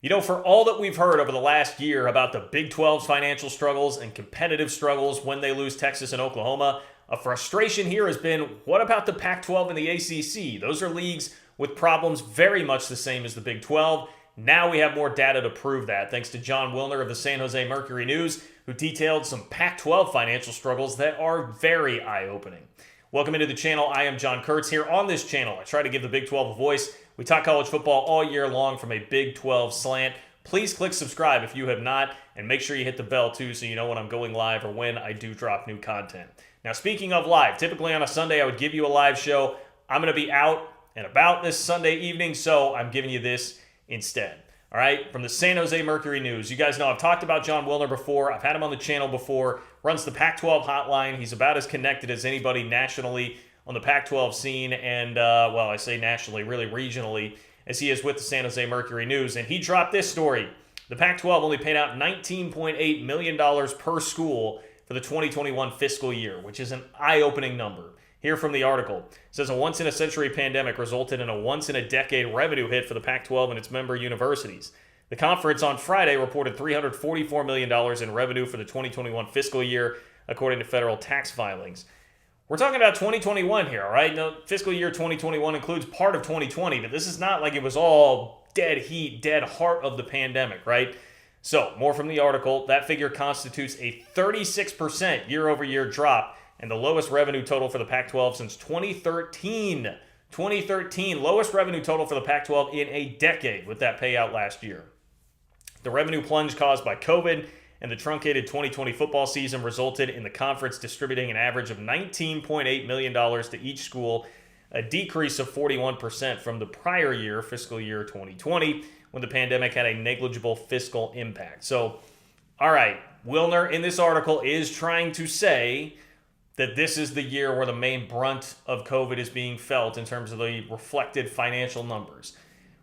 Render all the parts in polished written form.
You know, for all that we've heard over the last year about the Big 12's financial struggles and competitive struggles when they lose Texas and Oklahoma, a frustration here has been, what about the Pac-12 and the ACC? Those are leagues with problems very much the same as the Big 12. Now we have more data to prove that, thanks to Jon Wilner of the San Jose Mercury News, who detailed some Pac-12 financial struggles that are very eye-opening. Welcome into the channel. I am John Kurtz. Here on this channel, I try to give the Big 12 a voice. We talk college football all year long from a Big 12 slant. Please click subscribe if you have not, and make sure you hit the bell too so you know when I'm going live or when I do drop new content. Now, speaking of live, typically on a Sunday I would give you a live show. I'm going to be out and about this Sunday evening, so I'm giving you this instead. All right, from the San Jose Mercury News. You guys know I've talked about Jon Wilner before. I've had him on the channel before. Runs the Pac-12 hotline. He's about as connected as anybody nationally on the Pac-12 scene, and, well, I say nationally, really regionally, as he is with the San Jose Mercury News. And he dropped this story. The Pac-12 only paid out $19.8 million per school for the 2021 fiscal year, which is an eye-opening number. Here from the article, it says a once-in-a-century pandemic resulted in a once-in-a-decade revenue hit for the Pac-12 and its member universities. The conference on Friday reported $344 million in revenue for the 2021 fiscal year, according to federal tax filings. We're talking about 2021 here, all right? Now, fiscal year 2021 includes part of 2020, but this is not like it was all dead heat, dead heart of the pandemic, right? So, more from the article, that figure constitutes a 36% year-over-year drop and the lowest revenue total for the Pac-12 since 2013. 2013, lowest revenue total for the Pac-12 in a decade with that payout last year. The revenue plunge caused by COVID and the truncated 2020 football season resulted in the conference distributing an average of $19.8 million to each school, a decrease of 41% from the prior year, fiscal year 2020, when the pandemic had a negligible fiscal impact. So, all right, Wilner in this article is trying to say that this is the year where the main brunt of COVID is being felt in terms of the reflected financial numbers,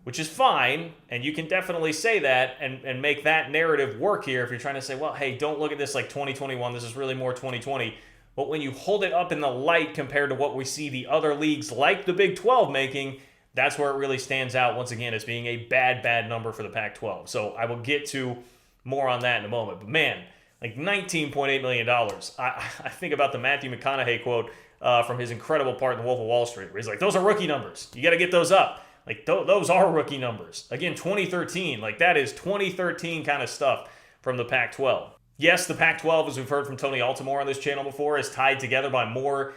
which is fine, and you can definitely say that and make that narrative work here if you're trying to say, well, hey, don't look at this like 2021, this is really more 2020. But when you hold it up in the light compared to what we see the other leagues like the Big 12 making, that's where it really stands out once again as being a bad number for the Pac-12. So I will get to more on that in a moment. But man, like $19.8 million. I think about the Matthew McConaughey quote from his incredible part in The Wolf of Wall Street, where he's like, those are rookie numbers. You got to get those up. Like, those are rookie numbers. Again, 2013. Like, that is 2013 kind of stuff from the Pac-12. Yes, the Pac-12, as we've heard from Tony Altimore on this channel before, is tied together by more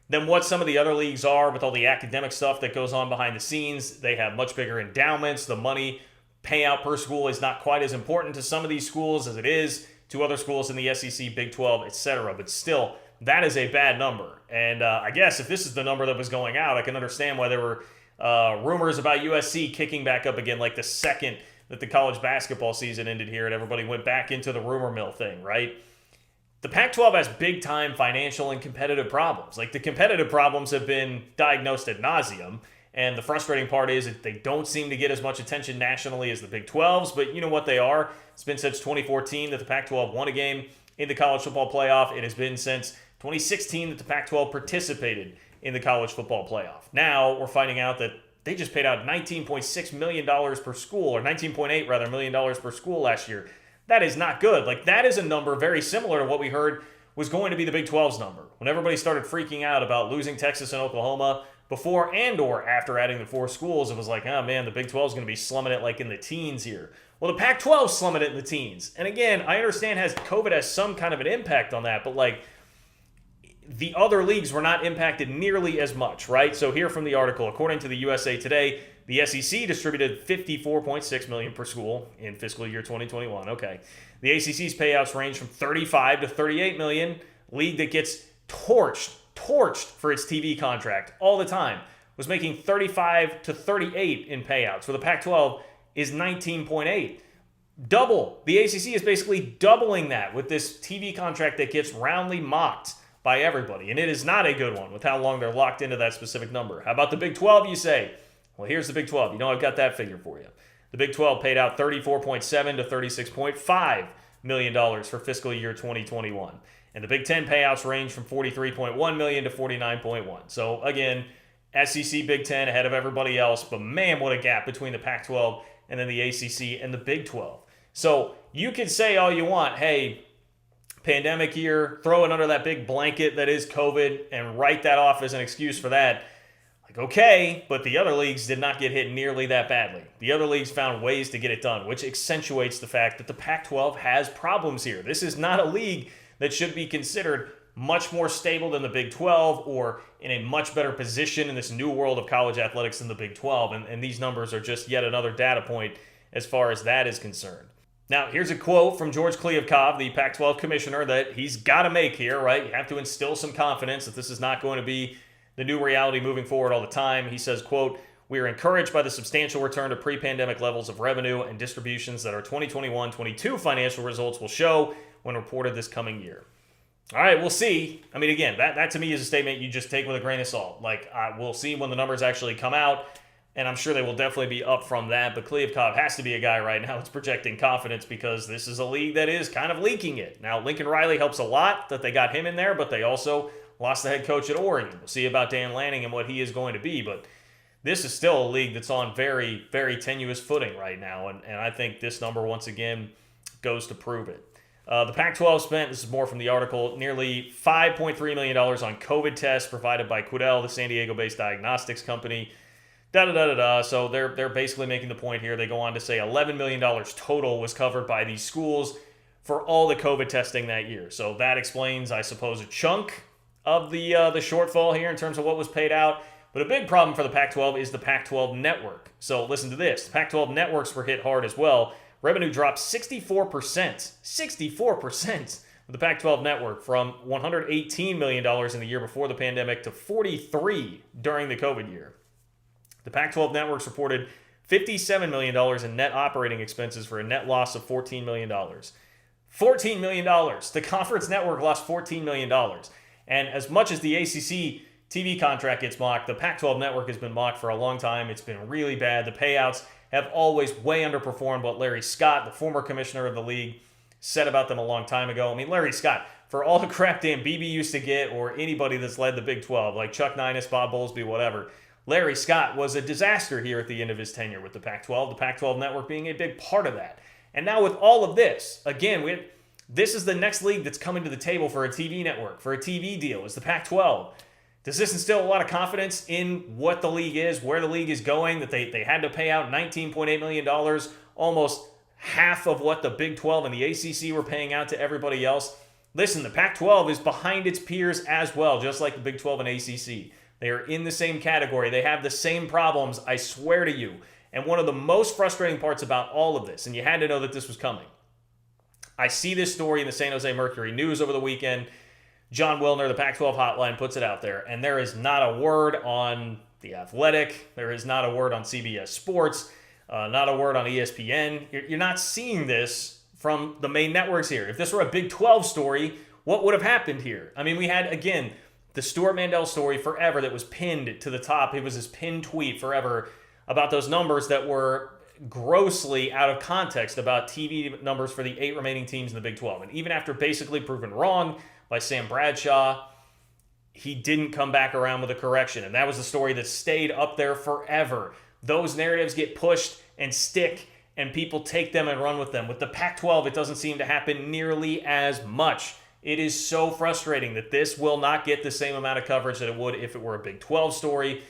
than what some of the other leagues are with all the academic stuff that goes on behind the scenes. They have much bigger endowments. The money payout per school is not quite as important to some of these schools as it is to other schools in the SEC, Big 12, etc. But still, that is a bad number. And I guess if this is the number that was going out, I can understand why there were rumors about USC kicking back up again, like the second that the college basketball season ended here and everybody went back into the rumor mill thing, right? The Pac-12 has big-time financial and competitive problems. Like, the competitive problems have been diagnosed ad nauseum, and the frustrating part is that they don't seem to get as much attention nationally as the Big 12's, but you know what they are. It's been since 2014 that the Pac-12 won a game in the college football playoff. It has been since 2016 that the Pac-12 participated in the college football playoff. Now we're finding out that they just paid out $19.6 million per school, or $19.8 rather million per school last year. That is not good. Like, that is a number very similar to what we heard was going to be the Big 12's number. When everybody started freaking out about losing Texas and Oklahoma before and or after adding the 4 schools, it was like, oh man, the Big 12 is going to be slumming it like in the teens here. Well, the Pac-12 is slumming it in the teens. And again, I understand COVID has some kind of an impact on that, but like, the other leagues were not impacted nearly as much, right? So here from the article, according to the USA Today, the SEC distributed $54.6 million per school in fiscal year 2021. Okay. The ACC's payouts range from $35 to $38 million. League that gets torched for its TV contract all the time was making $35 to $38 in payouts. Where the Pac-12 is $19.8. Double. The ACC is basically doubling that with this TV contract that gets roundly mocked by everybody. And it is not a good one with how long they're locked into that specific number. How about the Big 12, you say? Well, here's the Big 12. You know, I've got that figure for you. The Big 12 paid out $34.7 to $36.5 million for fiscal year 2021. And the Big 10 payouts range from $43.1 million to $49.1. So again, SEC Big 10 ahead of everybody else, but man, what a gap between the Pac-12 and then the ACC and the Big 12. So you can say all you want, hey, pandemic year, throw it under that big blanket that is COVID and write that off as an excuse for that. Like, okay, but the other leagues did not get hit nearly that badly. The other leagues found ways to get it done, which accentuates the fact that the Pac-12 has problems here. This is not a league that should be considered much more stable than the Big 12 or in a much better position in this new world of college athletics than the Big 12. And these numbers are just yet another data point as far as that is concerned. Now, here's a quote from George Kliavkoff, the Pac-12 commissioner, that he's got to make here, right? You have to instill some confidence that this is not going to be the new reality moving forward all the time. He says, quote, "We are encouraged by the substantial return to pre-pandemic levels of revenue and distributions that our 2021-22 financial results will show when reported this coming year." All right, we'll see. I mean, again, that to me is a statement you just take with a grain of salt. Like, we'll see when the numbers actually come out, and I'm sure they will definitely be up from that. But Kliavkoff has to be a guy right now that's projecting confidence because this is a league that is kind of leaking it. Now, Lincoln Riley helps a lot that they got him in there, but they also lost the head coach at Oregon. We'll see about Dan Lanning and what he is going to be, but this is still a league that's on very, very tenuous footing right now, and I think this number, once again, goes to prove it. The Pac-12 spent, this is more from the article, nearly $5.3 million on COVID tests provided by Quidel, the San Diego-based diagnostics company. So they're basically making the point here. They go on to say $11 million total was covered by these schools for all the COVID testing that year. So that explains, I suppose, a chunk of the shortfall here in terms of what was paid out. But a big problem for the Pac-12 is the Pac-12 network. So listen to this. The Pac-12 networks were hit hard as well. Revenue dropped 64% of the Pac-12 network from $118 million in the year before the pandemic to $43 during the COVID year. The Pac-12 networks reported $57 million in net operating expenses for a net loss of $14 million. $14 million. The conference network lost $14 million. And as much as the ACC TV contract gets mocked, the Pac-12 network has been mocked for a long time. It's been really bad. The payouts have always way underperformed what Larry Scott, the former commissioner of the league, said about them a long time ago. I mean, Larry Scott, for all the crap Dan Beebe used to get, or anybody that's led the Big 12, like Chuck Ninus, Bob Bowlesby, whatever, Larry Scott was a disaster here at the end of his tenure with the Pac-12, the Pac-12 network being a big part of that. And now with all of this, again, this is the next league that's coming to the table for a TV network, for a TV deal, is the Pac-12. Does this instill a lot of confidence in what the league is, where the league is going, that they had to pay out $19.8 million, almost half of what the Big 12 and the ACC were paying out to everybody else? Listen, the Pac-12 is behind its peers as well, just like the Big 12 and ACC. They are in the same category. They have the same problems, I swear to you. And one of the most frustrating parts about all of this, and you had to know that this was coming, I see this story in the San Jose Mercury News over the weekend. Jon Wilner, the Pac-12 hotline, puts it out there, and there is not a word on The Athletic. There is not a word on CBS Sports, not a word on ESPN. You're not seeing this from the main networks here. If this were a Big 12 story, what would have happened here? I mean, we had, again, the Stuart Mandel story forever that was pinned to the top. It was his pinned tweet forever about those numbers that were grossly out of context about TV numbers for the 8 remaining teams in the Big 12. And even after basically proven wrong by Sam Bradshaw, he didn't come back around with a correction. And that was the story that stayed up there forever. Those narratives get pushed and stick, and people take them and run with them. With the Pac-12, it doesn't seem to happen nearly as much. It is so frustrating that this will not get the same amount of coverage that it would if it were a Big 12 story,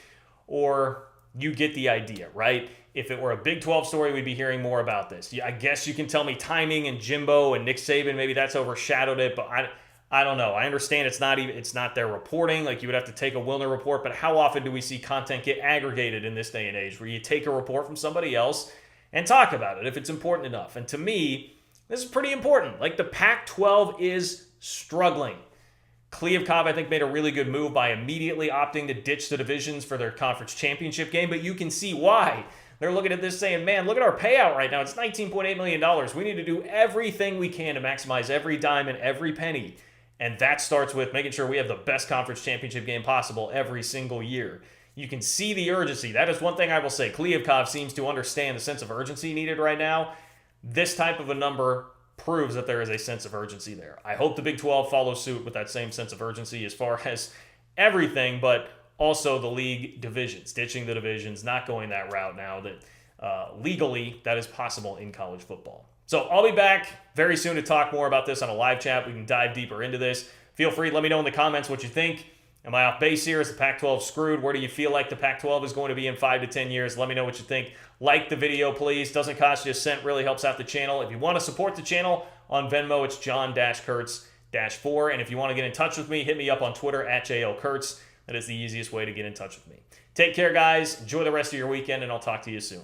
or you get the idea, right? If it were a Big 12 story, we'd be hearing more about this. I guess you can tell me timing and Jimbo and Nick Saban, maybe that's overshadowed it, but I don't know. I understand it's not their reporting. Like, you would have to take a Wilner report, but how often do we see content get aggregated in this day and age where you take a report from somebody else and talk about it if it's important enough? And to me, this is pretty important. Like, the Pac-12 is struggling. Kliavkoff, I think, made a really good move by immediately opting to ditch the divisions for their conference championship game, but you can see why. They're looking at this saying, man, look at our payout right now. It's $19.8 million. We need to do everything we can to maximize every dime and every penny. And that starts with making sure we have the best conference championship game possible every single year. You can see the urgency. That is one thing I will say. Kliavkoff seems to understand the sense of urgency needed right now. This type of a number proves that there is a sense of urgency there. I hope the Big 12 follows suit with that same sense of urgency as far as everything, but also the league divisions, ditching the divisions, not going that route now. That legally that is possible in college football. So I'll be back very soon to talk more about this on a live chat. We can dive deeper into this. Feel free, let me know in the comments what you think. Am I off base here? Is the Pac-12 screwed? Where do you feel like the Pac-12 is going to be in 5 to 10 years? Let me know what you think. Like the video, please. Doesn't cost you a cent. Really helps out the channel. If you want to support the channel on Venmo, it's John-Kurtz-4. And if you want to get in touch with me, hit me up on Twitter at JLKurtz. That is the easiest way to get in touch with me. Take care, guys. Enjoy the rest of your weekend, and I'll talk to you soon.